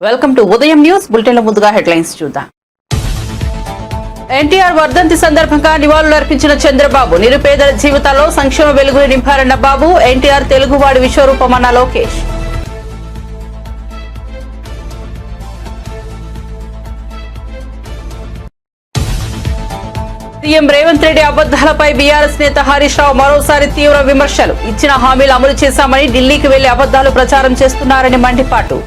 Welcome to ఉదయం news bulletin లో ముందుగా హెడ్లైన్స్ చూద్దాం. ఎన్టీఆర్ వర్ధంతి సందర్భంగా నివాళులు అర్పించిన చంద్రబాబు, నిరుపేదల జీవితాల్లో సంక్షేమ వెలుగులు నింపారన్న బాబు. ఎన్టీఆర్ తెలుగువాడి విశ్వరూపమన్న లోకేష్. సీఎం రేవంత్ రెడ్డి అబద్దాలపై బీఆర్ఎస్ నేత హరీష్ రావు మరోసారి తీవ్ర విమర్శలు. ఇచ్చిన హామీలు అమలు చేశామని ఢిల్లీకి వెళ్లి అబద్దాలు ప్రచారం చేస్తున్నారని మండిపాటు.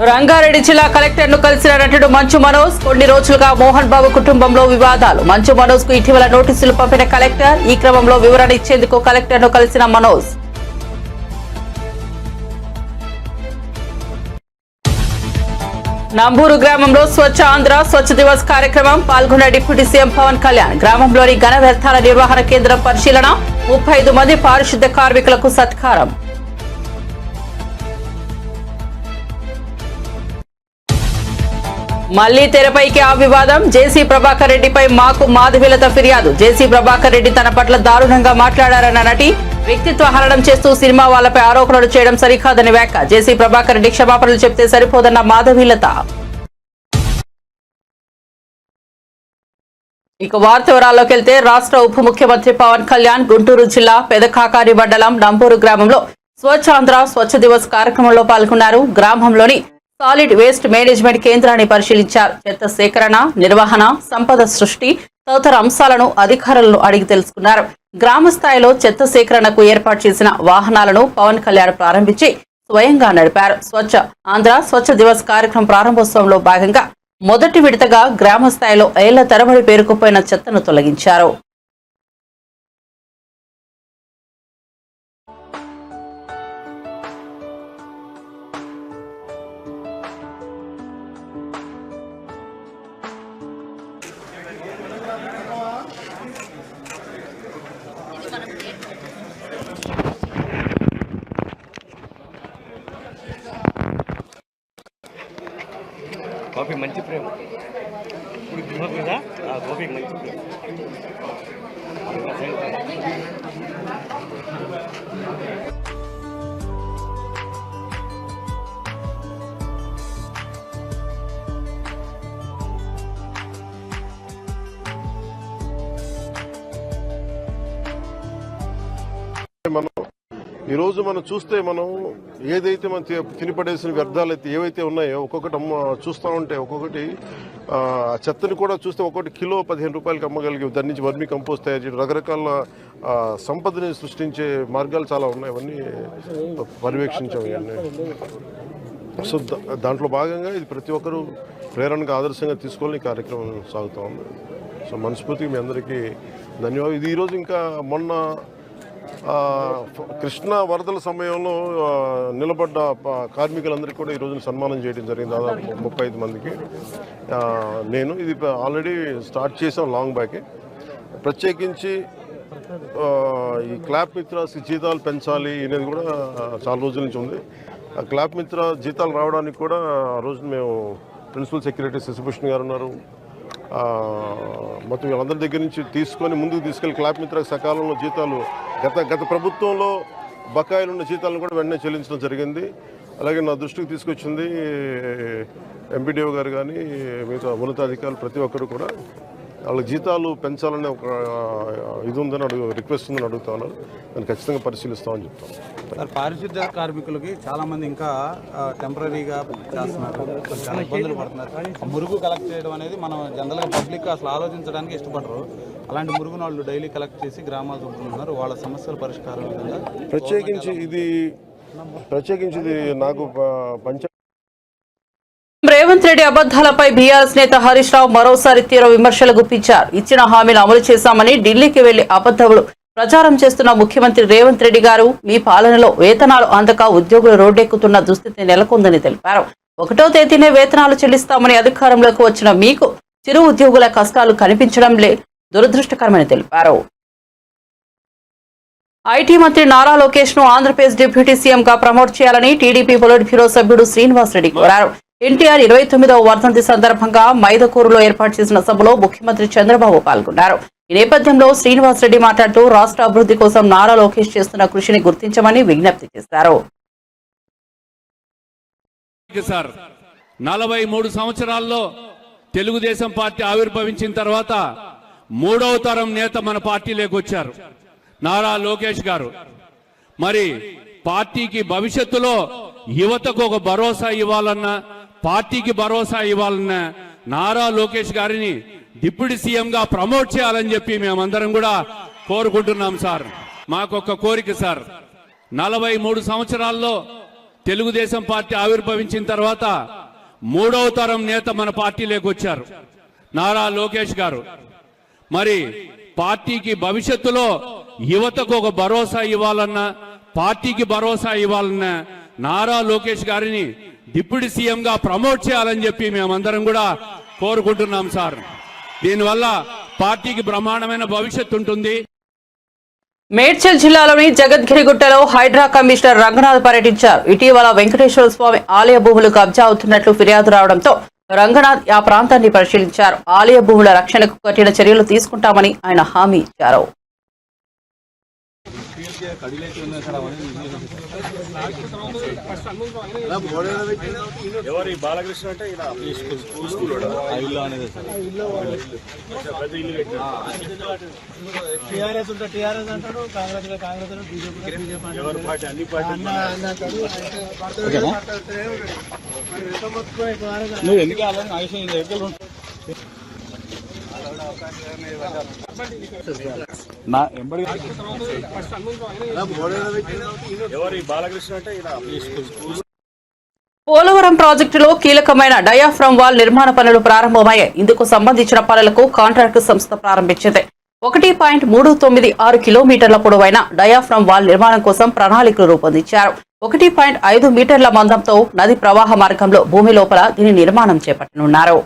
రంగారెడ్డి జిల్లా కలెక్టర్ ను కలిసిన నటుడు మంచు మనోజ్. కొన్ని రోజులుగా మోహన్ బాబు కుటుంబంలో వివాదాలు. మంచు మనోజ్ కు ఇటీవల నోటీసులు పంపిన కలెక్టర్. ఈ క్రమంలో వివరణ ఇచ్చేందుకు కలెక్టర్ ను కలిసిన మనోజ్. నంబూరు గ్రామంలో స్వచ్ఛ ఆంధ్ర స్వచ్ఛ దివస్ కార్యక్రమం. పాల్గొన్న డిప్యూటీ సీఎం పవన్ కళ్యాణ్. గ్రామంలోని ఘన వ్యర్థాల నిర్వహణ కేంద్రం పరిశీలన. 35 మంది పారిశుద్ధ్య కార్మికులకు సత్కారం. మళ్లీ తెరపైకి ఆ వివాదం. జేసీ ప్రభాకర్ రెడ్డిపై మాకు మాధవీలత ఫిర్యాదు. జేసీ ప్రభాకర్ రెడ్డి తన పట్ల దారుణంగా మాట్లాడారన్న నటి వ్యక్తిత్వ హననం చేస్తూ సినిమా వాళ్లపై ఆరోపణలు చేయడం సరికాదని వ్యాఖ్య. జేసీ ప్రభాకర్ రెడ్డి క్షమాపణలు చెప్తే సరిపోదన్న మాధవీలత. ఇక వార్త వివరాల్లోకి వెళ్తే, రాష్ట్ర ఉప ముఖ్యమంత్రి పవన్ కళ్యాణ్ గుంటూరు జిల్లా పెదకాకారి మండలం నంబూరు గ్రామంలో స్వచ్ఛ ఆంధ్ర స్వచ్ఛ దివస్ కార్యక్రమంలో పాల్గొన్నారు. గ్రామంలోని సాలిడ్ వేస్ట్ మేనేజ్మెంట్ కేంద్రాన్ని పరిశీలించారు. చెత్త సేకరణ, నిర్వహణ, సంపద సృష్టి తదితర అంశాలను అధికారులను అడిగి తెలుసుకున్నారు. గ్రామ స్థాయిలో చెత్త సేకరణకు ఏర్పాటు చేసిన వాహనాలను పవన్ కళ్యాణ్ ప్రారంభించి స్వయంగా నడిపారు. స్వచ్ఛ ఆంధ్ర స్వచ్ఛ దివస్ కార్యక్రమం ప్రారంభోత్సవంలో భాగంగా మొదటి విడతగా గ్రామ స్థాయిలో ఏళ్ల తరబడి పేరుకుపోయిన చెత్తను తొలగించారు. కాఫీ మంచి ప్రేమ కదా, కాఫీ మంచి ప్రేమ. ఈరోజు మనం చూస్తే మనం ఏదైతే మనం తినిపడేసిన వ్యర్థాలు అయితే ఏవైతే ఉన్నాయో ఒక్కొక్కటి చూస్తూ ఉంటే ఒక్కొక్కటి చెత్తని కూడా చూస్తే ఒక్కొక్కటి కిలో 15 రూపాయలకి అమ్మగలిగి దాని నుంచి వర్మీ కంపోస్ట్ తయారు చేయడం, రకరకాల సంపదని సృష్టించే మార్గాలు చాలా ఉన్నాయి. అవన్నీ పర్యవేక్షించాం. ఇవన్నీ సో దాంట్లో భాగంగా ఇది ప్రతి ఒక్కరూ ప్రేరణగా ఆదర్శంగా తీసుకోవాలని ఈ కార్యక్రమం సాగుతూ ఉంది. సో మనస్ఫూర్తిగా మీ అందరికీ ధన్యవాదాలు. ఇది ఈరోజు ఇంకా మొన్న కృష్ణా వరదల సమయంలో నిలబడ్డ కార్మికులందరికీ కూడా ఈ రోజున సన్మానం చేయడం జరిగింది. దాదాపు 35 మందికి. నేను ఇది ఆల్రెడీ స్టార్ట్ చేసాం లాంగ్ బ్యాకే. ప్రత్యేకించి ఈ క్లాప్ మిత్ర జీతాలు పెంచాలి అనేది కూడా చాలా రోజుల నుంచి ఉంది. ఆ క్లాప్ మిత్ర జీతాలు రావడానికి కూడా ఆ రోజు మేము ప్రిన్సిపల్ సెక్రటరీ శశిభూషణ్ గారు ఉన్నారు, మొత్తం వీళ్ళందరి దగ్గర నుంచి తీసుకొని ముందుకు తీసుకెళ్లి క్లాప్ మిత్రకు సకాలంలో జీతాలు గత ప్రభుత్వంలో బకాయిలు ఉన్న జీతాలను కూడా వెంటనే చెల్లించడం జరిగింది. అలాగే నా దృష్టికి తీసుకొచ్చింది ఎంపీడీఓ గారు కానీ మిగతా ఉన్నతాధికారులు ప్రతి ఒక్కరు కూడా వాళ్ళకి జీతాలు పెంచాలనే ఒక ఇది ఉందని రిక్వెస్ట్ ఉందని అడుగుతా ఉన్నారు. దాన్ని ఖచ్చితంగా పరిశీలిస్తామని చెప్తాను. పారిశుద్ధ్య కార్మికులకి చాలా మంది ఇంకా టెంపరీగా చేస్తున్నారు, చాలా ఇబ్బందులు పడుతున్నారు. మురుగు కలెక్ట్ చేయడం అనేది మనం జనరల్గా పబ్లిక్ అసలు ఆలోచించడానికి ఇష్టపడరు. అలాంటి మురుగును వాళ్ళు డైలీ కలెక్ట్ చేసి గ్రామాలు చూపుతున్నారు. వాళ్ళ సమస్యల పరిష్కారం విధంగా ప్రత్యేకించి ఇది నాకు రేవంత్ రెడ్డి అబద్దాలపై బీఆర్ఎస్ నేత హరీష్ రావు మరోసారి తీవ్ర విమర్శలు గుప్పించారు. ఇచ్చిన హామీలు అమలు చేశామని ఢిల్లీకి వెళ్లి అబద్దాలు ప్రచారం చేస్తున్న ముఖ్యమంత్రి రేవంత్ రెడ్డి గారు, మీ పాలనలో వేతనాలు అందక ఉద్యోగులు రోడ్డెక్కుతున్న దుస్థితి నెలకొందని తెలిపారు. 1వ తేదీనే వేతనాలు చెల్లిస్తామని అధికారంలోకి వచ్చిన మీకు చిరు ఉద్యోగుల కష్టాలు కనిపించడం దురదృష్టకరమని తెలిపారు. ఐటీ మంత్రి నారా లోకేష్ ను ఆంధ్రప్రదేశ్ డిప్యూటీ సీఎం గా ప్రమోట్ చేయాలని టీడీపీ పొలిట్ బ్యూరో సభ్యుడు శ్రీనివాస్ రెడ్డి కోరారు. ఎన్టీఆర్ 29వ వర్ధంతి సందర్భంగా మైదకూరులో ఏర్పాటు చేసిన సభలో ముఖ్యమంత్రి చంద్రబాబు పాల్గొన్నారు. ఈ నేపథ్యంలో శ్రీనివాసరెడ్డి మాట్లాడుతూ రాష్ట్ర అభివృద్ధి కోసం నారా లోకేష్ చేస్తున్న కృషిని గుర్తించమని విజ్ఞప్తి చేశారు. 43 సంవత్సరాల్లో తెలుగుదేశం పార్టీ ఆవిర్భవించిన తర్వాత 3వ తరం నేత మన పార్టీలోకి వచ్చారు, నారా లోకేష్ గారు. మరి పార్టీకి భవిష్యత్తులో యువతకు ఒక భరోసా ఇవ్వాలన్నా, పార్టీకి భరోసా ఇవ్వాలన్నా నారా లోకేష్ గారిని డిప్యూటీ సీఎంగా ప్రమోట్ చేయాలని చెప్పి మేమందరం కూడా కోరుకుంటున్నాం సార్. మాకొక కోరిక సార్, 43 సంవత్సరాల్లో తెలుగుదేశం పార్టీ ఆవిర్భవించిన తర్వాత 3వ తరం నేత మన పార్టీలోకి వచ్చారు, నారా లోకేష్ గారు. మరి పార్టీకి భవిష్యత్తులో యువతకు ఒక భరోసా ఇవ్వాలన్నా, పార్టీకి భరోసా ఇవ్వాలన్నా నారా లోకేష్ గారిని డిప్యూటీ సీఎంగా ప్రమోట్ చేయాలని చెప్పి మేమందరం కూడా కోరుకుంటున్నాం సార్. దీనివల్ల పార్టీకి బ్రహ్మాండమైన భవిష్యత్తు ఉంటుంది. మేడ్చల్ జిల్లాలోని జగద్గిరిగుట్టలో హైడ్రా కమిషనర్ రంగనాథ్ పర్యటించారు. ఇటీవల వెంకటేశ్వర స్వామి ఆలయ భూములు కబ్జా అవుతున్నట్లు ఫిర్యాదు రావడంతో రంగనాథ్ ఆ ప్రాంతాన్ని పరిశీలించారు. ఆలయ భూముల రక్షణకు కఠిన చర్యలు తీసుకుంటామని ఆయన హామీ ఇచ్చారు. బాలకృష్ణ అంటే టీఆర్ఎస్ ఉంటే టీఆర్ఎస్ అంటాడు, కాంగ్రెస్ కాంగ్రెస్ అంటాడు, బీజేపీ అన్ని పార్టీ నువ్వు ఎందుకు ఆలోచన బాలకృష్ణ అంటే పోలవరం ప్రాజెక్టులో కీలకమైన డయాఫ్రమ్ వాల్ నిర్మాణ పనులు ప్రారంభమయ్యాయి. ఇందుకు సంబంధించిన పనులకు కాంట్రాక్టు సంస్థ ప్రారంభించింది. 1.396 కిలోమీటర్ల పొడవైన డయాఫ్రమ్ వాల్ నిర్మాణం కోసం ప్రణాళికలు రూపొందించారు. 1.5 మీటర్ల మందంతో నది ప్రవాహ మార్గంలో భూమి లోపల దీని నిర్మాణం చేపట్టనున్నారు.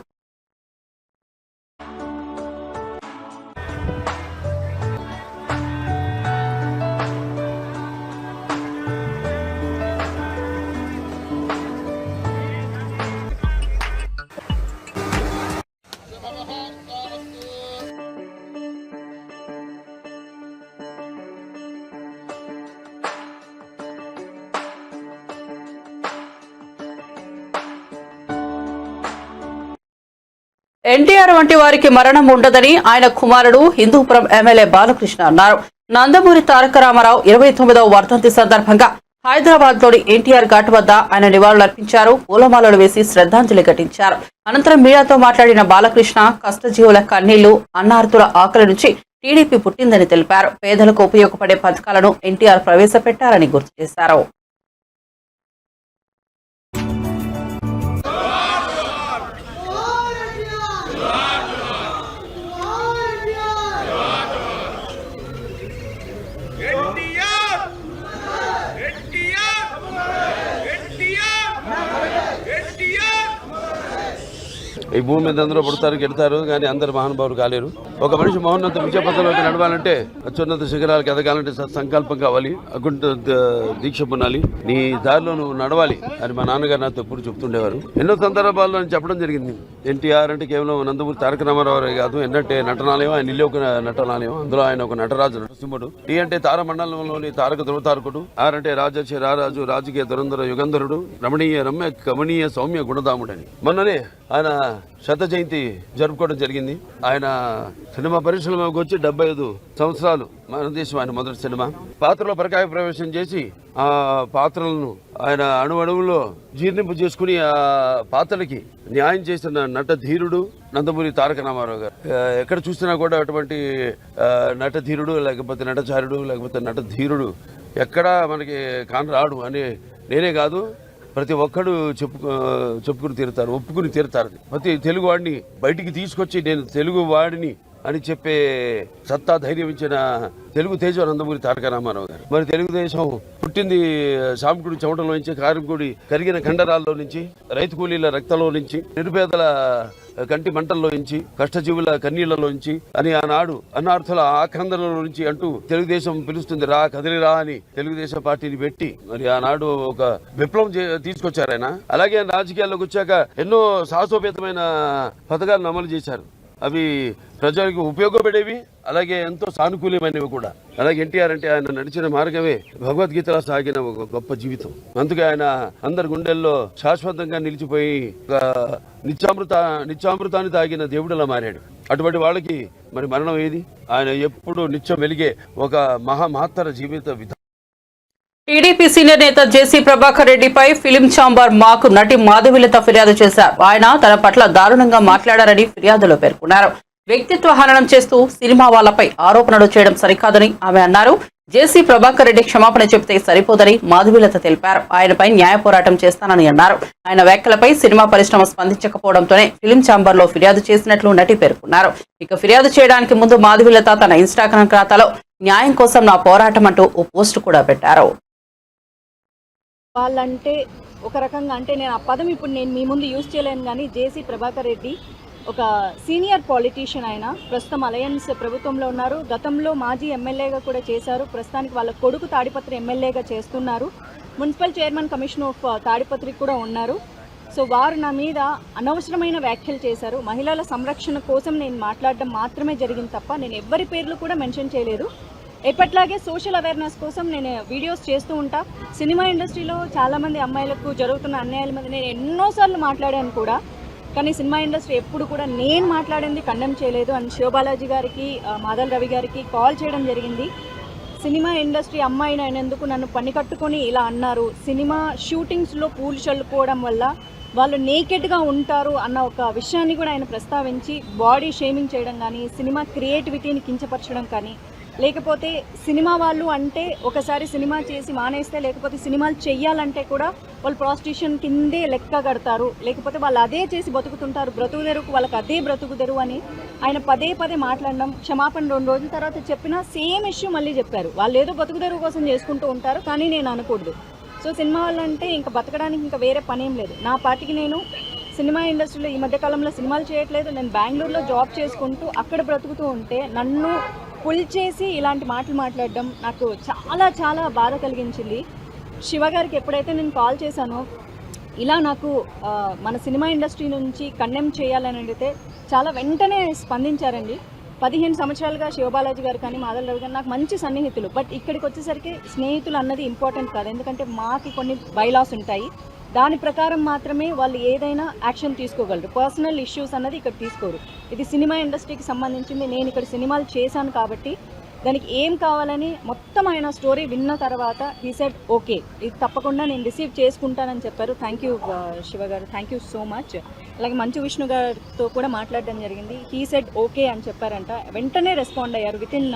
ఎన్టీఆర్ వంటి వారికి మరణం ఉండదని ఆయన కుమారుడు హిందూపురం ఎమ్మెల్యే బాలకృష్ణ అన్నారు. నందమూరి తారక రామారావు 29వ వర్ధంతి సందర్భంగా హైదరాబాద్ లోని ఎన్టీఆర్ ఘాట్ వద్ద ఆయన నివాళులర్పించారు. పూలమాలలు వేసి శ్రద్ధాంజలి ఘటించారు. అనంతరం మీడియాతో మాట్లాడిన బాలకృష్ణ కష్టజీవుల కన్నీళ్లు, అన్నార్తుల ఆకలి నుంచి టీడీపీ పుట్టిందని తెలిపారు. పేదలకు ఉపయోగపడే పథకాలను ఎన్టీఆర్ ప్రవేశపెట్టారని గుర్తు చేశారు. ఈ భూమి మీద అందరూ పుడతారు గెడతారు, కానీ అందరు మహానుభావులు కాలేరు. ఒక మనిషి మహోన్నత విజయపథంలోకి నడవాలంటే, అత్యున్నత శిఖరాలకు ఎదగాలంటే సంకల్పం కావాలి, అకుంఠ దీక్ష పొందాలి, నీ దారిలో నువ్వు నడవాలి అని మా నాన్నగారు నాతో ఎప్పుడు చెప్తుండేవారు. ఎన్నో సందర్భాల్లో నేను చెప్పడం జరిగింది. ఎన్టీఆర్ అంటే కేవలం నందమూరి తారక రామారావు కాదు, ఎన్నంటే నటనాలయం, ఆయన ఇల్లు ఒక నటనాలయం, అందులో ఆయన ఒక నటరాజు నరసింహుడు. టీ అంటే తారమండలంలోని తారక ధృవతారకుడు, ఆర్ అంటే రాజర్షి రారాజు, రాజకీయ దురంధర యుగంధరుడు, రమణీయ రమ్య కమనీయ సౌమ్య గుణదాముడని. మొన్ననే ఆయన శత జయంతి జరుపుకోవడం జరిగింది. ఆయన సినిమా పరిశ్రమకు వచ్చి 75 సంవత్సరాలు మన దేశం ఆయన మొదటి సినిమా. పాత్రలో పరకాయ ప్రవేశం చేసి ఆ పాత్రలను ఆయన అణువణువులో జీర్ణింపు చేసుకుని ఆ పాత్రలకి న్యాయం చేసిన నట ధీరుడు నందమూరి తారక రామారావు గారు. ఎక్కడ చూసినా కూడా అటువంటి నట ధీరుడు, లేకపోతే నటచారుడు, లేకపోతే నట ధీరుడు ఎక్కడా మనకి కానరాడు అని నేనే కాదు, ప్రతి ఒక్కడు చెప్పుకుని తీరుతారు, ఒప్పుకుని తీరుతారు. ప్రతి తెలుగు వాడిని బయటికి తీసుకొచ్చి నేను తెలుగు వాడిని అని చెప్పే సత్తా ధైర్యం ఇచ్చిన తెలుగు తేజం నందమూరి తారక రామారావు గారు. మరి తెలుగుదేశం పుట్టింది సామికుడి చెమటలో నుంచి, కారంకుడి కరిగిన కండరాల్లో నుంచి, రైతు కూలీల రక్తంలో నుంచి, నిరుపేదల కంటి మంటల్లో నుంచి, కష్టజీవుల కన్నీళ్లలో నుంచి అని ఆనాడు అన్నార్థుల ఆక్రందనలో నుంచి అంటూ తెలుగుదేశం పిలుస్తుంది రా కదిలిరా అని తెలుగుదేశం పార్టీని పెట్టి మరి ఆనాడు ఒక విప్లవం తీసుకొచ్చారు ఆయన. అలాగే రాజకీయాల్లోకి వచ్చాక ఎన్నో సాహసోపేతమైన పథకాలను అమలు చేశారు. అవి ప్రజలకు ఉపయోగపడేవి, అలాగే ఎంతో సానుకూలమైనవి కూడా. అలాగే ఎన్టీఆర్ అంటే ఆయన నడిచిన మార్గమే భగవద్గీతలో సాగిన ఒక గొప్ప జీవితం. అందుకే ఆయన అందరి గుండెల్లో శాశ్వతంగా నిలిచిపోయి నిత్యామృతాన్ని తాగిన దేవుడిలా మారాడు. అటువంటి వాళ్ళకి మరి మరణం ఏది? ఆయన ఎప్పుడు నిత్యం వెలిగే ఒక మహత్తర జీవిత విధానం. టీడీపీ సీనియర్ నేత జేసీ ప్రభాకర్ రెడ్డిపై ఫిలిం ఛాంబర్ మాకు నటి మాధవిలత ఫిర్యాదు చేశారు. ఆయన తన పట్ల దారుణంగా మాట్లాడారని ఫిర్యాదులో పేర్కొన్నారు. వ్యక్తిత్వ హననం చేస్తూ సినిమా వాళ్లపై ఆరోపణలు చేయడం సరికాదని ఆమె అన్నారు. జేసీ ప్రభాకర్ రెడ్డి క్షమాపణ చెబితే సరిపోదని మాధవిలత తెలిపారు. ఆయనపై న్యాయ పోరాటం చేస్తానని అన్నారు. ఆయన వ్యాఖ్యలపై సినిమా పరిశ్రమ స్పందించకపోవడంతోనే ఫిలిం ఛాంబర్ లో ఫిర్యాదు చేసినట్లు నటి పేర్కొన్నారు. ఇక ఫిర్యాదు చేయడానికి ముందు మాధవిలత తన ఇన్స్టాగ్రామ్ ఖాతాలో న్యాయం కోసం నా పోరాటం అంటూ ఓ పోస్టు కూడా పెట్టారు. వాళ్ళంటే ఒక రకంగా అంటే నేను ఆ పదం ఇప్పుడు నేను మీ ముందు యూజ్ చేయలేను, కానీ జేసీ ప్రభాకర్ రెడ్డి ఒక సీనియర్ పాలిటీషియన్. ఆయన ప్రస్తుతం అలయన్స్ ప్రభుత్వంలో ఉన్నారు. గతంలో మాజీ ఎమ్మెల్యేగా కూడా చేశారు. ప్రస్తుతానికి వాళ్ళ కొడుకు తాడిపత్రి ఎమ్మెల్యేగా చేస్తున్నారు. Municipal chairman commission of Tadipatri కూడా ఉన్నారు. సో వారు నా మీద అనవసరమైన వ్యాఖ్యలు చేశారు. మహిళల సంరక్షణ కోసం నేను మాట్లాడడం మాత్రమే జరిగింది తప్ప నేను ఎవ్వరి పేర్లు కూడా మెన్షన్ చేయలేదు. ఎప్పట్లాగే సోషల్ అవేర్నెస్ కోసం నేను వీడియోస్ చేస్తూ ఉంటా. సినిమా ఇండస్ట్రీలో చాలామంది అమ్మాయిలకు జరుగుతున్న అన్యాయాల మీద నేను ఎన్నోసార్లు మాట్లాడాను కూడా, కానీ సినిమా ఇండస్ట్రీ ఎప్పుడు కూడా నేను మాట్లాడింది కండెమ్ చేయలేదు. అండ్ శివబాలాజీ గారికి, మాధల్ రవి గారికి కాల్ చేయడం జరిగింది. సినిమా ఇండస్ట్రీ అమ్మాయిని అయినందుకు నన్ను పని కట్టుకొని ఇలా అన్నారు. సినిమా షూటింగ్స్లో పూలు చల్లుకోవడం వల్ల వాళ్ళు నేకెడ్గా ఉంటారు అన్న ఒక విషయాన్ని కూడా ఆయన ప్రస్తావించి బాడీ షేమింగ్ చేయడం కానీ, సినిమా క్రియేటివిటీని కించపరచడం కానీ, లేకపోతే సినిమా వాళ్ళు అంటే ఒకసారి సినిమా చేసి మానేస్తే, లేకపోతే సినిమాలు చెయ్యాలంటే కూడా వాళ్ళు ప్రాస్టిట్యూషన్ కిందే లెక్క కడతారు, లేకపోతే వాళ్ళు అదే చేసి బతుకుతుంటారు, బ్రతుకుదెరుకు వాళ్ళకి అదే బ్రతుకుదెరు అని ఆయన పదే పదే మాట్లాడడం. క్షమాపణ 2 రోజుల తర్వాత చెప్పినా సేమ్ ఇష్యూ మళ్ళీ చెప్పారు. వాళ్ళు ఏదో బతుకుదెరువు కోసం చేసుకుంటూ ఉంటారు, కానీ నేను అనకూడదు. సో సినిమా వాళ్ళంటే ఇంకా బతకడానికి ఇంకా వేరే పనేం లేదు. నా పార్టీకి నేను సినిమా ఇండస్ట్రీలో ఈ మధ్యకాలంలో సినిమాలు చేయట్లేదు. నేను బెంగళూరులో జాబ్ చేసుకుంటూ అక్కడ బ్రతుకుతూ ఉంటే నన్ను పుల్ చేసి ఇలాంటి మాటలు మాట్లాడడం నాకు చాలా చాలా బాధ కలిగించింది. శివ గారికి ఎప్పుడైతే నేను కాల్ చేశానో ఇలా నాకు మన సినిమా ఇండస్ట్రీ నుంచి కండెమ్ చేయాలని అడిగితే చాలా వెంటనే స్పందించారండి. 15 సంవత్సరాలుగా శివబాలాజీ గారు కానీ, మాధల్ రవి గారు నాకు మంచి సన్నిహితులు. బట్ ఇక్కడికి వచ్చేసరికి స్నేహితులు అన్నది ఇంపార్టెంట్ కాదు, ఎందుకంటే మాకు కొన్ని బైలాస్ ఉంటాయి. దాని ప్రకారం మాత్రమే వాళ్ళు ఏదైనా యాక్షన్ తీసుకోగలరు. పర్సనల్ ఇష్యూస్ అన్నది ఇక్కడ తీసుకోరు. ఇది సినిమా ఇండస్ట్రీకి సంబంధించింది. నేను ఇక్కడ సినిమాలు చేశాను కాబట్టి దానికి ఏం కావాలని మొత్తం ఆయన స్టోరీ విన్న తర్వాత హీ సెడ్ ఓకే, ఇది తప్పకుండా నేను రిసీవ్ చేసుకుంటానని చెప్పారు. థ్యాంక్ యూ శివ గారు, థ్యాంక్ యూ సో మచ్. అలాగే మంచు విష్ణు గారితో కూడా మాట్లాడడం జరిగింది. హీ సెడ్ ఓకే అని చెప్పారంట. వెంటనే రెస్పాండ్ అయ్యారు, వితిన్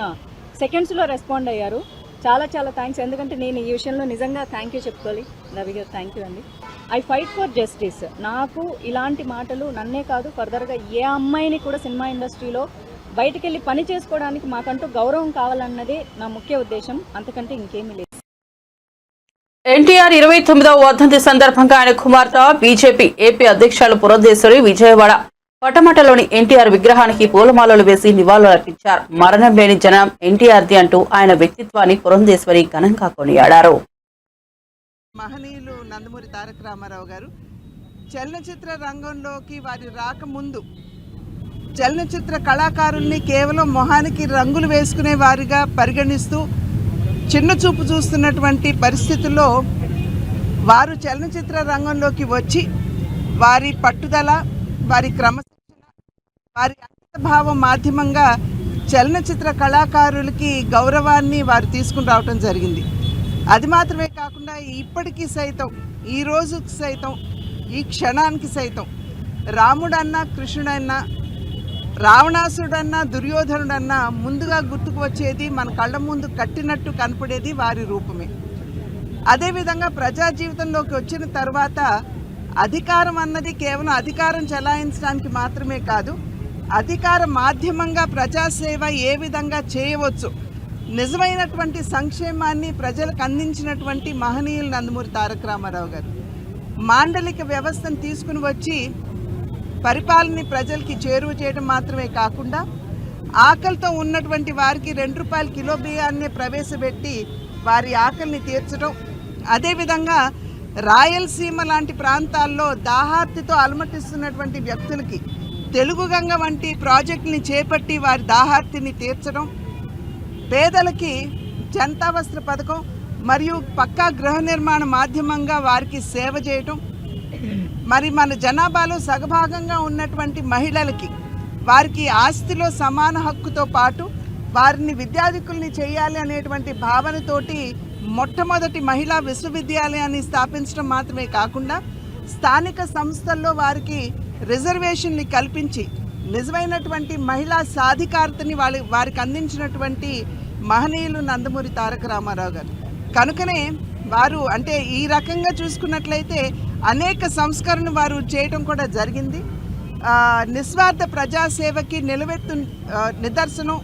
సెకండ్స్లో రెస్పాండ్ అయ్యారు. చాలా చాలా థ్యాంక్స్. ఎందుకంటే నేను ఈ విషయంలో నిజంగా థ్యాంక్ యూ చెప్పుకోవాలి. రవి గారు థ్యాంక్ యూ అండి. I fight for justice. నాకు ఇలాంటి మాటలు నన్నే కాదు, ఫర్దర్గా ఏ అమ్మాయిని కూడా సినిమా ఇండస్ట్రీలో బయటికి వెళ్ళి పని చేసుకోవడానికి మాకంటూ గౌరవం కావాలన్నదే నా ముఖ్య ఉద్దేశం, అంతకంటే ఇంకేమీ లేదు. ఎన్టీఆర్ 29వ వర్ధంతి సందర్భంగా ఆయన కుమార్తె బీజేపీ ఏపీ అధ్యక్షులు పురంధేశ్వరి విజయవాడ పటమటలోని ఎన్టీఆర్ విగ్రహానికి పూలమాలలు వేసి నివాళులర్పించారు. మరణం లేని జనం ఎన్టీఆర్ది అంటూ ఆయన వ్యక్తిత్వాన్ని పురంధేశ్వరి ఘనంగా కొనియాడారు. మహనీయులు నందమూరి తారక రామారావు గారు చలనచిత్ర రంగంలోకి వారి రాకముందు చలనచిత్ర కళాకారుల్ని కేవలం మొహానికి రంగులు వేసుకునే వారిగా పరిగణిస్తూ చిన్న చూపు చూస్తున్నటువంటి పరిస్థితుల్లో వారు చలనచిత్ర రంగంలోకి వచ్చి వారి పట్టుదల, వారి క్రమశిక్షణ, వారి అంకితభావం మాధ్యమంగా చలనచిత్ర కళాకారులకి గౌరవాన్ని వారు తీసుకుని రావటం జరిగింది. అది మాత్రమే కాకుండా ఇప్పటికీ సైతం, ఈ రోజుకి సైతం, ఈ క్షణానికి సైతం రాముడన్నా, కృష్ణుడన్నా, రావణాసుడన్నా, దుర్యోధనుడన్నా ముందుగా గుర్తుకు వచ్చేది, మన కళ్ళ ముందు కట్టినట్టు కనపడేది వారి రూపమే. అదేవిధంగా ప్రజా జీవితంలోకి వచ్చిన తర్వాత అధికారం అన్నది కేవలం అధికారం చెలాయించడానికి మాత్రమే కాదు, అధికార మాధ్యమంగా ప్రజాసేవ ఏ విధంగా చేయవచ్చు, నిజమైనటువంటి సంక్షేమాన్ని ప్రజలకు అందించినటువంటి మహనీయులు నందమూరి తారక రామారావు గారు. మాండలిక వ్యవస్థను తీసుకుని వచ్చి పరిపాలనని ప్రజలకి చేరువ చేయడం మాత్రమే కాకుండా ఆకలితో ఉన్నటువంటి వారికి ₹2 కిలో బియ్యాన్ని ప్రవేశపెట్టి వారి ఆకలిని తీర్చడం, అదేవిధంగా రాయలసీమ లాంటి ప్రాంతాల్లో దాహార్తితో అలమటిస్తున్నటువంటి వ్యక్తులకి తెలుగు గంగ వంటి ప్రాజెక్టుని చేపట్టి వారి దాహార్తిని తీర్చడం, పేదలకి జనతా వస్త్ర పథకం మరియు పక్కా గృహ నిర్మాణ మాధ్యమంగా వారికి సేవ చేయటం, మరి మన జనాభాలో సగభాగంగా ఉన్నటువంటి మహిళలకి వారికి ఆస్తిలో సమాన హక్కుతో పాటు వారిని విద్యాధికుల్ని చేయాలి అనేటువంటి భావనతోటి మొట్టమొదటి మహిళా విశ్వవిద్యాలయాన్ని స్థాపించడం మాత్రమే కాకుండా స్థానిక సంస్థల్లో వారికి రిజర్వేషన్ని కల్పించి నిజమైనటువంటి మహిళా సాధికారతని వారికి అందించినటువంటి మహనీయులు నందమూరి తారక రామారావు గారు. కనుకనే వారు అంటే ఈ రకంగా చూసుకున్నట్లయితే అనేక సంస్కరణ వారు చేయడం కూడా జరిగింది. నిస్వార్థ ప్రజాసేవకి నిలవెత్తు నిదర్శనం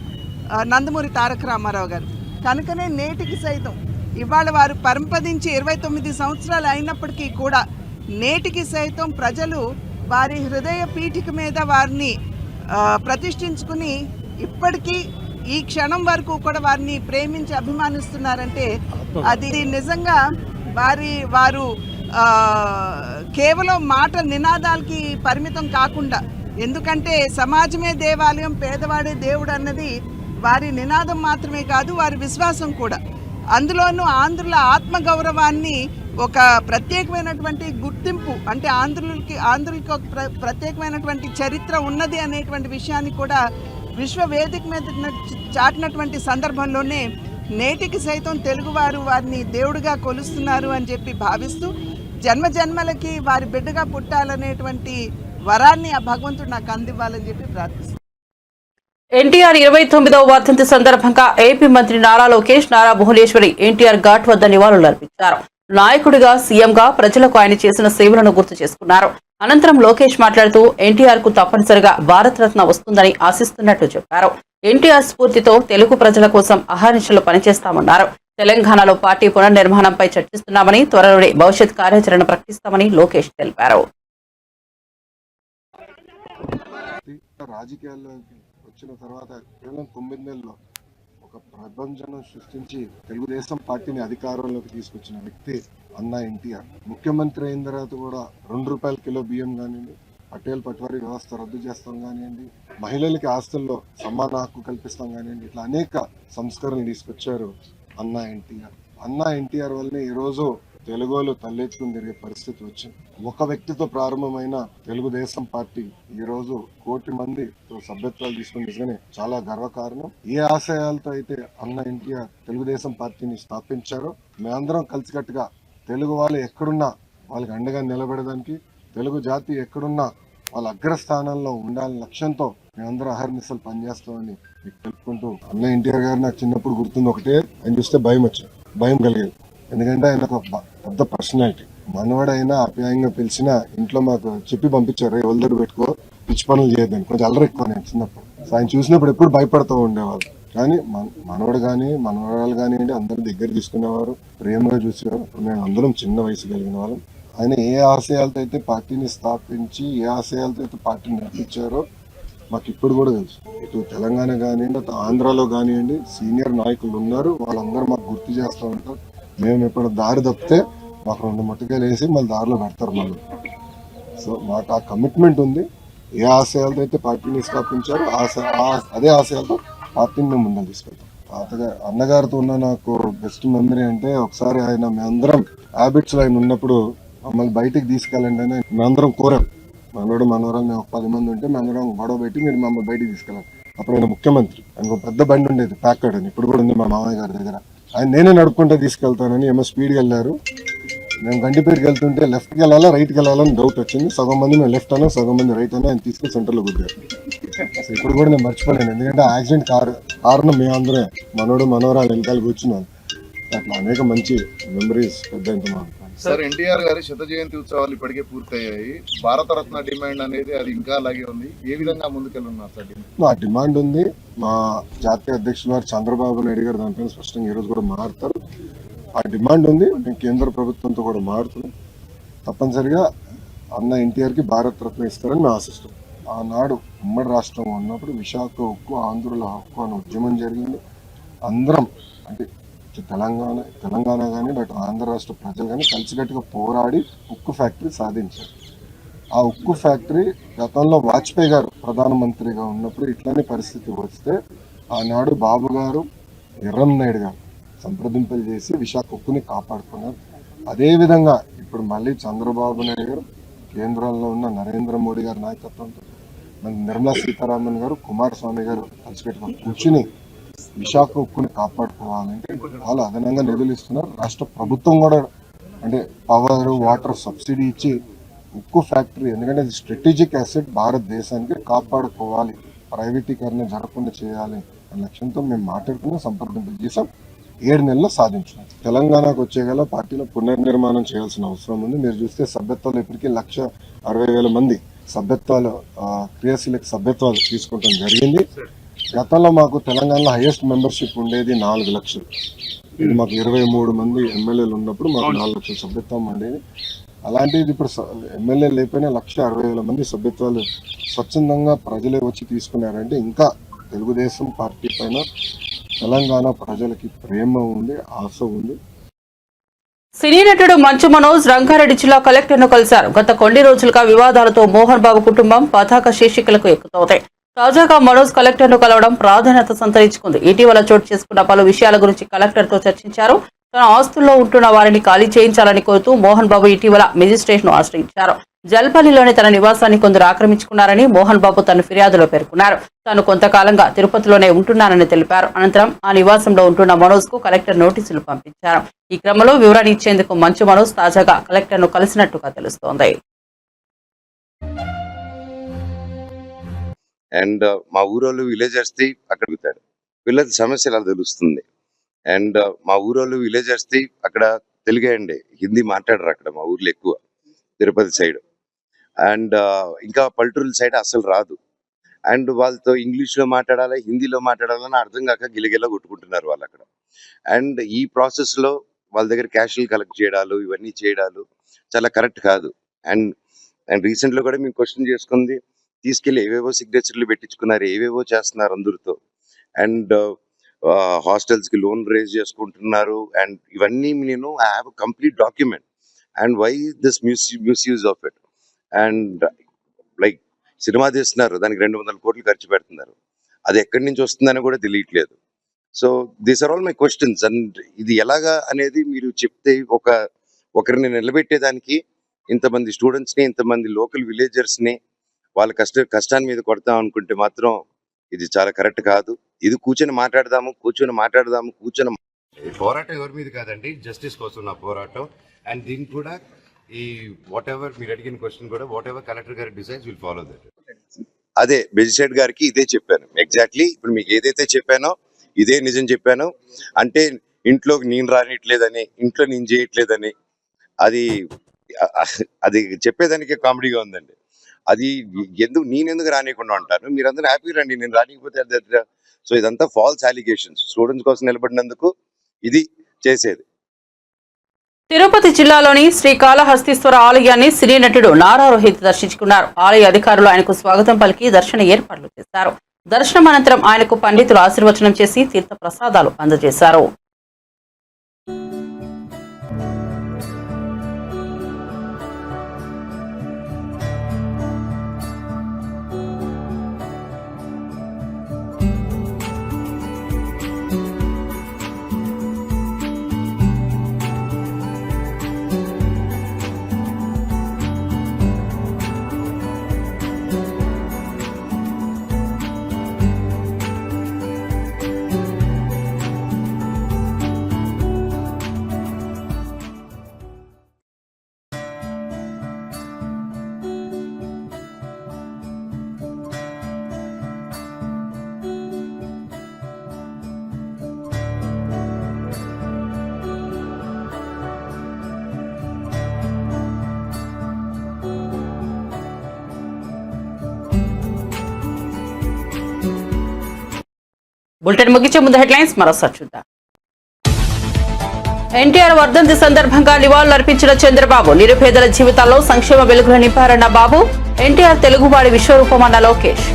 నందమూరి తారక రామారావు గారు. కనుకనే నేటికి సైతం ఇవాళ వారు పరంపదించి 29 సంవత్సరాలు అయినప్పటికీ కూడా నేటికి సైతం ప్రజలు వారి హృదయ పీఠిక మీద వారిని ప్రతిష్ఠించుకుని ఇప్పటికీ ఈ క్షణం వరకు కూడా వారిని ప్రేమించి అభిమానిస్తున్నారంటే అది నిజంగా వారు కేవలం మాట నినాదాలకి పరిమితం కాకుండా, ఎందుకంటే సమాజమే దేవాలయం పేదవాడే దేవుడు అన్నది వారి నినాదం మాత్రమే కాదు, వారి విశ్వాసం కూడా. అందులోనూ ఆంధ్రుల ఆత్మగౌరవాన్ని ఒక ప్రత్యేకమైనటువంటి గుర్తింపు, అంటే ఆంధ్రులకి ఒక ప్రత్యేకమైనటువంటి చరిత్ర ఉన్నది అనేటువంటి విషయాన్ని కూడా విశ్వ వేదిక మీద చాటినటువంటి సందర్భంలోనే నేటికి సైతం తెలుగువారు వారిని దేవుడిగా కొలుస్తున్నారు అని చెప్పి భావిస్తూ జన్మ జన్మలకి వారి బిడ్డగా పుట్టాలనేటువంటి వరాన్ని ఆ భగవంతుడు నాకు అందివ్వాలని చెప్పి ప్రార్థిస్తున్నాను. ఎన్టీఆర్ 29వ వర్ధంతి సందర్భంగా ఏపీ మంత్రి నారా లోకేష్, నారా భువనేశ్వరి ఎన్టీఆర్ ఘాట్ వద్ద నివాళులర్పించారు. నాయకుడిగా, సీఎంగా ప్రజలకు ఆయన చేసిన సేవలను గుర్తు చేసుకున్నారు. అనంతరం లోకేష్ మాట్లాడుతూ ఎన్టీఆర్ కు తప్పనిసరిగా భారతరత్న వస్తుందని ఆశిస్తున్నట్టు చెప్పారు. ఎన్టీఆర్ స్ఫూర్తితో తెలుగు ప్రజల కోసం అహర్నిశలు పనిచేస్తామన్నారు. తెలంగాణలో పార్టీ పునర్నిర్మాణంపై చర్చిస్తున్నామని, త్వరలోనే భవిష్యత్ కార్యాచరణ ప్రకటిస్తామని లోకేష్ తెలిపారు. రాజకీయాల్లోకి వచ్చిన తర్వాత కేవలం 9 నెలల్లో ఒక ప్రపంచం సృష్టించి తెలుగుదేశం పార్టీని అధికారంలోకి తీసుకొచ్చిన వ్యక్తి అన్నా ఎన్టీఆర్. ముఖ్యమంత్రి అయిన తర్వాత కూడా ₹2 కిలో బియ్యం కానివ్వండి, పటేల్ పట్వారీ వ్యవస్థ రద్దు చేస్తాం కానివ్వండి, మహిళలకి ఆస్తుల్లో సమాన హక్కు కల్పిస్తాం కానివ్వండి, ఇట్లా అనేక సంస్కరణలు తీసుకొచ్చారు అన్నా ఎన్టీఆర్. అన్నా ఎన్టీఆర్ వల్లనే ఈరోజు తెలుగులో తలెత్తుకుని తిరిగే పరిస్థితి వచ్చింది. ఒక వ్యక్తితో ప్రారంభమైన తెలుగుదేశం పార్టీ ఈ రోజు 1 కోటి మందితో సభ్యత్వాలు తీసుకుని నిజంగానే చాలా గర్వకారణం. ఏ ఆశయాలతో అయితే అన్న ఎన్టీఆర్ తెలుగుదేశం పార్టీని స్థాపించారో మేమందరం కలిసికట్టుగా తెలుగు వాళ్ళు ఎక్కడున్నా వాళ్ళకి అండగా నిలబడడానికి, తెలుగు జాతి ఎక్కడున్నా వాళ్ళ అగ్రస్థానంలో ఉండాలని లక్ష్యంతో మేమందరం అహర్నిశలు పనిచేస్తామని మీకు తెలుపుకుంటూ, అన్న ఎన్టీఆర్ గారు నాకు చిన్నప్పుడు గుర్తుంది ఒకటే, ఆయన చూస్తే భయం కలిగేది. ఎందుకంటే ఆయన ఒక పెద్ద పర్సనాలిటీ. మనవాడైనా ఆప్యాయంగా పిలిచినా ఇంట్లో మాకు చెప్పి పంపించారు, ఎవరి దగ్గర పెట్టుకో, పిచ్చి పనులు చేయొద్దని. కొంచెం అల్లరి ఎక్కువ నేను చిన్నప్పుడు. ఆయన చూసినప్పుడు ఎప్పుడు భయపడుతూ ఉండేవాళ్ళు. కానీ మనవాడు కానీ మనవరాలు కానివ్వండి అందరూ దగ్గర తీసుకునేవారు, ప్రేమగా చూసేవారు. మేము అందరం చిన్న వయసు కలిగిన వాళ్ళం. ఆయన ఏ ఆశయాలతో అయితే పార్టీని స్థాపించి, ఏ ఆశయాలతో అయితే పార్టీని నడిపించారో మాకు ఇప్పుడు కూడా తెలుసు. ఇటు తెలంగాణ కానివ్వండి, అటు ఆంధ్రాలో కానివ్వండి సీనియర్ నాయకులు ఉన్నారు. వాళ్ళందరూ మాకు గుర్తు చేస్తూ ఉంటారు. మేము ఎప్పుడు దారి తప్పితే మాకు 2 ముట్టకాయలు వేసి మళ్ళీ దారిలో పెడతారు మళ్ళీ. సో మాకు ఆ కమిట్మెంట్ ఉంది. ఏ ఆశయాలతో అయితే పార్టీని స్థాపించారో అదే ఆశయాలతో పార్టీని మేము ముందుకు తీసుకెళ్తాం. అన్నగారితో ఉన్న నాకు బెస్ట్ మెమరీ అంటే, ఒకసారి ఆయన మేమందరం హ్యాబిట్స్ లో ఆయన ఉన్నప్పుడు మమ్మల్ని బయటికి తీసుకెళ్ళండి అని మేమందరం కోరాం. మనోడు మనవరాలు మేము 10 మంది ఉంటే మేమందరం గొడవ పెట్టి మీరు మమ్మల్ని బయటికి తీసుకెళ్ళాలి. అప్పుడు ఆయన ముఖ్యమంత్రి. ఆయనకు ఒక పెద్ద బండి ఉండేది, ప్యాకర్డ్ అని, ఇప్పుడు కూడా ఉంది మా మామయ్య గారి దగ్గర. ఆయన నేనే నడుపుకుంటే తీసుకెళ్తానని ఏమో స్పీడ్కి వెళ్ళారు. మేము గండిపేటకి వెళ్తుంటే లెఫ్ట్కి వెళ్ళాలా రైట్కి వెళ్ళాలని డౌట్ వచ్చింది. సగం మంది మేము లెఫ్ట్ అన్నా, సగం మంది రైట్ అన్నా. ఆయన తీసుకెళ్ళి సెంటర్లో కుదిరారు. సో ఇప్పుడు కూడా నేను మర్చిపోలేను, ఎందుకంటే యాక్సిడెంట్ కారణం మేమందరే, మనోడు మనవరాలు వెనకాల కూర్చున్నాను. అట్లా అనేక మంచి మెమరీస్ పెద్ద మాకు. సార్ ఎన్టీఆర్ గారి శత జయంతి ఉత్సవాలు ఇప్పటికే పూర్తయ్యాయి. భారతరత్న డిమాండ్ అనేది అది ఇంకా అలాగే ఉంది. ఏ విధంగా ముందుకెళ్ళున్నారు సార్? మా డిమాండ్ ఉంది. మా జాతీయ అధ్యక్షులు వారు చంద్రబాబు నాయుడు గారు దానిపైన స్పష్టంగా ఈరోజు కూడా మారుతారు. ఆ డిమాండ్ ఉంది. మేము కేంద్ర ప్రభుత్వంతో కూడా మారుతున్నాం. తప్పనిసరిగా అన్న ఎన్టీఆర్కి భారత రత్న ఇస్తారని మేము ఆశిస్తాం. ఆనాడు ఉమ్మడి రాష్ట్రం ఉన్నప్పుడు విశాఖ ఉక్కు, ఆంధ్రుల హక్కు అనే ఉద్యమం జరిగింది. అందరం అంటే తెలంగాణ కానీ అటు ఆంధ్ర రాష్ట్ర ప్రజలు కానీ కలిసికట్టుగా పోరాడి ఉక్కు ఫ్యాక్టరీ సాధించారు. ఆ ఉక్కు ఫ్యాక్టరీ గతంలో వాజ్పేయి గారు ప్రధానమంత్రిగా ఉన్నప్పుడు ఇట్లానే పరిస్థితి వస్తే ఆనాడు బాబు గారు, ఎర్రంనాయుడు గారు సంప్రదింపులు చేసి విశాఖ ఉక్కుని కాపాడుకున్నారు. అదేవిధంగా ఇప్పుడు మళ్ళీ చంద్రబాబు నాయుడు గారు, కేంద్రంలో ఉన్న నరేంద్ర మోడీ గారి నాయకత్వంతో మన నిర్మలా సీతారామన్ గారు, కుమారస్వామి గారు కలిసికట్టుగా కూర్చుని విశాఖ ఉక్కుని కాపాడుకోవాలంటే వాళ్ళు అదనంగా నిధులు ఇస్తున్నారు. రాష్ట్ర ప్రభుత్వం కూడా అంటే పవర్, వాటర్ సబ్సిడీ ఇచ్చి ఉక్కు ఫ్యాక్టరీ, ఎందుకంటే అది స్ట్రాటజిక్ అసెట్, భారతదేశానికి కాపాడుకోవాలి, ప్రైవేటీకరణ జరగకుండా చేయాలి అనే లక్ష్యంతో మేము మాట్లాడుకుని సంప్రదింపులు చేసాం. 7 నెలల్లో సాధించినాం. తెలంగాణకు వచ్చేగల పార్టీలో పునర్నిర్మాణం చేయాల్సిన అవసరం ఉంది. మీరు చూస్తే సభ్యత్వాలు ఇప్పటికీ 1,60,000 మంది సభ్యత్వాలు, క్రియాశీలక సభ్యత్వాలు తీసుకోవడం జరిగింది. గతంలో మాకు తెలంగాణలో హైయెస్ట్ మెంబర్షిప్ ఉండేది 4 లక్షలు. ఇది మాకు 23 మంది ఎమ్మెల్యేలు ఉన్నప్పుడు మాకు 4 లక్షల సభ్యత్వం ఉండేది. అలాంటిది ఇప్పుడు ఎమ్మెల్యే లేకపోయినా 1,60,000 మంది సభ్యత్వాలు స్వచ్ఛందంగా ప్రజలే వచ్చి తీసుకున్నారంటే ఇంకా తెలుగుదేశం పార్టీ పైన తెలంగాణ ప్రజలకి ప్రేమ ఉంది, ఆశ ఉంది. సినీ నటుడు మంచు మనోజ్ రంగారెడ్డి జిల్లా కలెక్టర్ను కలిశారు. గత కొన్ని రోజులుగా వివాదాలతో మోహన్ బాబు కుటుంబం పతాక శీర్షికలకు ఎక్కుతోంది. తాజాగా మనోజ్ కలెక్టర్ను కలవడం ప్రాధాన్యత సంతరించుకుంది. ఇటీవల చోటు చేసుకున్న పలు విషయాల గురించి కలెక్టర్తో చర్చించారు. తన ఆస్తుల్లో ఉంటున్న వారిని ఖాళీ చేయించాలని కోరుతూ మోహన్ బాబు ఇటీవల మెజిస్ట్రేట్ను ఆశ్రయించారు. జల్పల్లిలోని తన నివాసాన్ని కొందరు ఆక్రమించుకున్నారని మోహన్ బాబు తన ఫిర్యాదులో పేర్కొన్నారు. తాను కొంతకాలంగా తిరుపతిలోనే ఉంటున్నానని తెలిపారు. అనంతరం ఆ నివాసంలో ఉంటున్న మనోజ్ కు కలెక్టర్ నోటీసులు పంపించారు. ఈ క్రమంలో వివరణ ఇచ్చేందుకు మంచు మనోజ్ తాజాగా కలెక్టర్ను కలిసినట్టుగా తెలుస్తోంది. అండ్ మా ఊరోళ్ళు విలేజర్స్ ది అక్కడ అడుగుతాడు, వీళ్ళది సమస్య ఎలా తెలుస్తుంది. అండ్ మా ఊరోళ్ళు విలేజర్స్ ది అక్కడ తెలుగే అండి, హిందీ మాట్లాడరు అక్కడ మా ఊర్లో ఎక్కువ, తిరుపతి సైడ్. అండ్ ఇంకా పల్లెటూరు సైడ్ అసలు రాదు. అండ్ వాళ్ళతో ఇంగ్లీష్లో మాట్లాడాలి, హిందీలో మాట్లాడాలని అర్థం కాక గిలగిలా కొట్టుకుంటున్నారు వాళ్ళు అక్కడ. అండ్ ఈ ప్రాసెస్లో వాళ్ళ దగ్గర క్యాషులు కలెక్ట్ చేయడాలు, ఇవన్నీ చేయడాలు చాలా కరెక్ట్ కాదు. అండ్ రీసెంట్లో కూడా మేము క్వశ్చన్ చేసుకుంది, తీసుకెళ్ళి ఏవేవో సిగ్నేచర్లు పెట్టించుకున్నారు, ఏవేవో చేస్తున్నారు అందరితో. అండ్ హాస్టల్స్కి లోన్ రేజ్ చేసుకుంటున్నారు. అండ్ ఇవన్నీ నేను I have complete document. And why this misuse of it. And like cinema తీస్తున్నారు, దానికి 200 కోట్లు ఖర్చు పెడుతున్నారు, అది ఎక్కడి నుంచి వస్తుందని కూడా తెలియట్లేదు. So these are all my questions. And ఇది ఎలాగా అనేది మీరు చెప్తే ఒకరిని నిలబెట్టేదానికి ఇంతమంది స్టూడెంట్స్ని, ఇంతమంది లోకల్ విలేజర్స్ని వాళ్ళ కష్టాన్ని మీద కొడతాం అనుకుంటే మాత్రం ఇది చాలా కరెక్ట్ కాదు. ఇది కూర్చొని మాట్లాడదాము పోరాటం ఎవరి మీద కాదండి, జస్టిస్ కోసం నా పోరాటం. అండ్ దీనికి కూడా ఈ వాట్ ఎవర్ మీరు అడిగిన క్వశ్చన్ కూడా వాట్ ఎవర్ కలెక్టర్ గారి డిసైడ్స్ విల్ ఫాలో దట్. అదే మెజిస్ట్రేట్ గారికి ఇదే చెప్పాను ఎగ్జాక్ట్లీ. ఇప్పుడు మీకు ఏదైతే చెప్పానో ఇదే నిజం చెప్పాను. అంటే ఇంట్లోకి నేను రానిట్లేదని, ఇంట్లో నేను చేయట్లేదని, అది చెప్పేదానికే కామెడీగా ఉందండి. అది నేనెందుకు రానియకుండా ఉంటాను, మీరందరూ హ్యాపీ రండి, నేను రానికపోతే. సో ఇదంతా ఫాల్స్ అలిగేషన్స్. స్టూడెంట్స్ కోసం నిలబడినందుకు ఇది చేసేది. తిరుపతి జిల్లాలోని శ్రీకాళహస్తీశ్వర ఆలయాన్ని సినీ నటుడు నారా రోహిత్ దర్శించుకున్నారు. ఆలయ అధికారులు ఆయనకు స్వాగతం పలికి దర్శన ఏర్పాట్లు చేశారు. దర్శనం అనంతరం ఆయనకు పండితులు ఆశీర్వచనం చేసి తీర్థ ప్రసాదాలు అందజేశారు. బులెటిన్ ముగించే ముందు హెడ్లైన్స్ మరోసారి చూద్దాం. ఎన్టీఆర్ వర్ధంతి సందర్భంగా నివాళులర్పించిన చంద్రబాబు, నిరుపేదల జీవితాల్లో సంక్షేమ వెలుగులు నింపారన్న బాబు, ఎన్టీఆర్ తెలుగువాడి విశ్వరూపమన్న లోకేష్.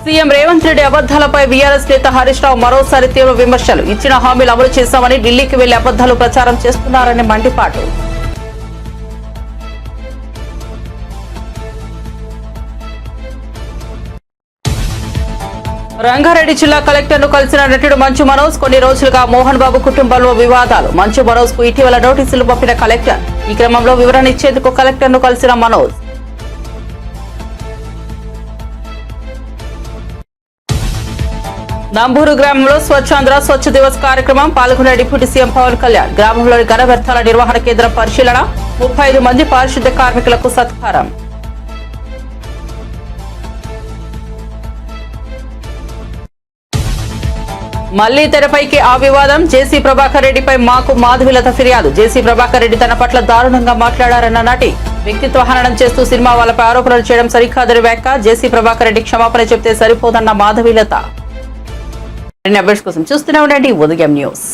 సీఎం రేవంత్ రెడ్డి అబద్దాలపై వీఆర్ఎస్ నేత హరీష్ రావు మరోసారి తీవ్ర విమర్శలు. ఇచ్చిన హామీలు అమలు చేశామని ఢిల్లీకి వెళ్లి అబద్దాలు ప్రచారం చేస్తున్నారని మండిపాటు. రంగారెడ్డి జిల్లా కలెక్టర్ను కలిసిన నటుడు మంచు మనోజ్. కొన్ని రోజులుగా మోహన్ బాబు కుటుంబంలో వివాదాలు. మంచు మనోజ్ కు ఇటీవల నోటీసులు పంపిన కలెక్టర్. ఈ క్రమంలో వివరణ ఇచ్చేందుకు కలెక్టర్ను కలిసిన మనోజ్. నంబూరు గ్రామంలో స్వచ్ఛాంధ్ర స్వచ్ఛ దివస్ కార్యక్రమం. పాల్గొన్న డిప్యూటీ సీఎం పవన్ కళ్యాణ్. గ్రామంలోని ఘన వ్యర్థాల నిర్వహణ కేంద్రం పరిశీలన. 35 మంది పారిశుద్ధ్య కార్మికులకు సత్కారం. మళ్లీ తెరపైకి ఆ వివాదం. జేసీ ప్రభాకర్ రెడ్డిపై మాకు మాధవిలత ఫిర్యాదు. జేసీ ప్రభాకర్ రెడ్డి తన పట్ల దారుణంగా మాట్లాడారన్న నటి. వ్యక్తిత్వ హననం చేస్తూ సినిమా వాళ్ళపై ఆరోపణలు చేయడం సరికాదని వ్యాఖ్య. జేసీ ప్రభాకర్ రెడ్డి క్షమాపణ చెప్తే సరిపోదన్న మాధవిలత. అప్డేట్స్ కోసం చూస్తూనే ఉండండి ఉదయం న్యూస్.